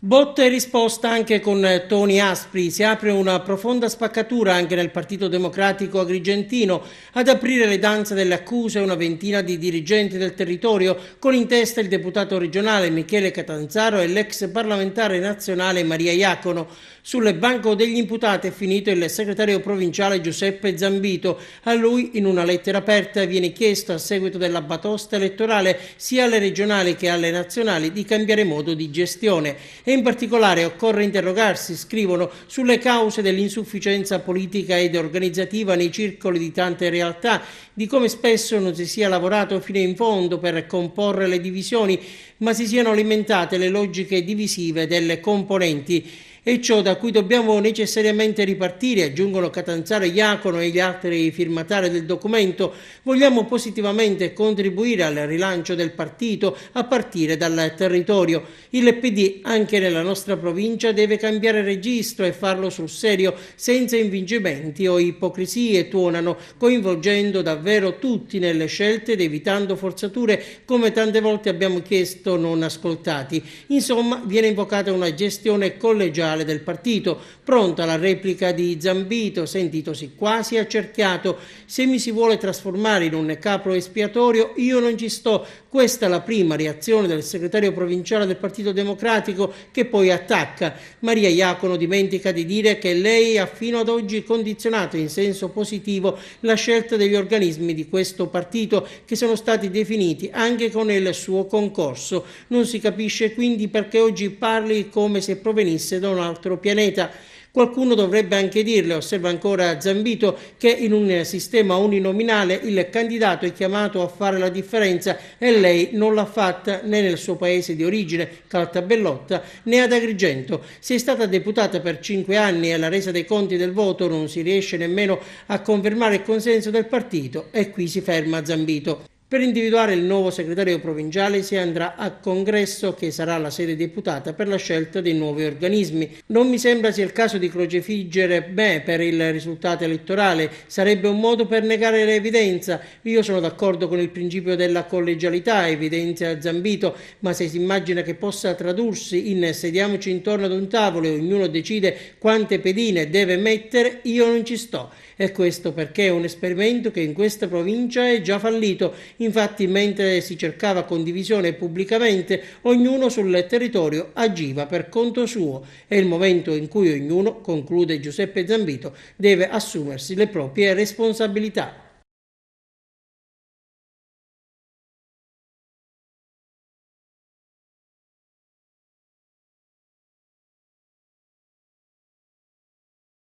Botta e risposta anche con toni aspri. Si apre una profonda spaccatura anche nel Partito Democratico agrigentino. Ad aprire le danze delle accuse una ventina di dirigenti del territorio, con in testa il deputato regionale Michele Catanzaro e l'ex parlamentare nazionale Maria Iacono. Sulle banco degli imputati è finito il segretario provinciale Giuseppe Zambito. A lui, in una lettera aperta, viene chiesto, a seguito della batosta elettorale sia alle regionali che alle nazionali, di cambiare modo di gestione. E in particolare occorre interrogarsi, scrivono, sulle cause dell'insufficienza politica ed organizzativa nei circoli di tante realtà, di come spesso non si sia lavorato fino in fondo per comporre le divisioni, ma si siano alimentate le logiche divisive delle componenti. E ciò da cui dobbiamo necessariamente ripartire, aggiungono Catanzaro, Iacono e gli altri firmatari del documento. Vogliamo positivamente contribuire al rilancio del partito a partire dal territorio. Il PD anche nella nostra provincia deve cambiare registro e farlo sul serio, senza infingimenti o ipocrisie, tuonano, coinvolgendo davvero tutti nelle scelte ed evitando forzature come tante volte abbiamo chiesto non ascoltati. Insomma, viene invocata una gestione collegiale del partito, pronta alla replica di Zambito, sentitosi quasi accerchiato. Se mi si vuole trasformare in un capro espiatorio, io non ci sto. Questa è la prima reazione del segretario provinciale del Partito Democratico, che poi attacca. Maria Iacono dimentica di dire che lei ha fino ad oggi condizionato in senso positivo la scelta degli organismi di questo partito, che sono stati definiti anche con il suo concorso. Non si capisce quindi perché oggi parli come se provenisse da un altro pianeta. Qualcuno dovrebbe anche dirle, osserva ancora Zambito, che in un sistema uninominale il candidato è chiamato a fare la differenza e lei non l'ha fatta né nel suo paese di origine, Caltabellotta, né ad Agrigento. Si è stata deputata per 5 anni e alla resa dei conti del voto non si riesce nemmeno a confermare il consenso del partito, e qui si ferma Zambito. Per individuare il nuovo segretario provinciale si andrà a congresso, che sarà la sede deputata per la scelta dei nuovi organismi. Non mi sembra sia il caso di crocefiggere me per il risultato elettorale, sarebbe un modo per negare l'evidenza. Io sono d'accordo con il principio della collegialità, evidenzia Zambito, ma se si immagina che possa tradursi in sediamoci intorno ad un tavolo e ognuno decide quante pedine deve mettere, io non ci sto. E questo perché è un esperimento che in questa provincia è già fallito. Infatti, mentre si cercava condivisione pubblicamente, ognuno sul territorio agiva per conto suo. È il momento in cui ognuno, conclude Giuseppe Zambito, deve assumersi le proprie responsabilità.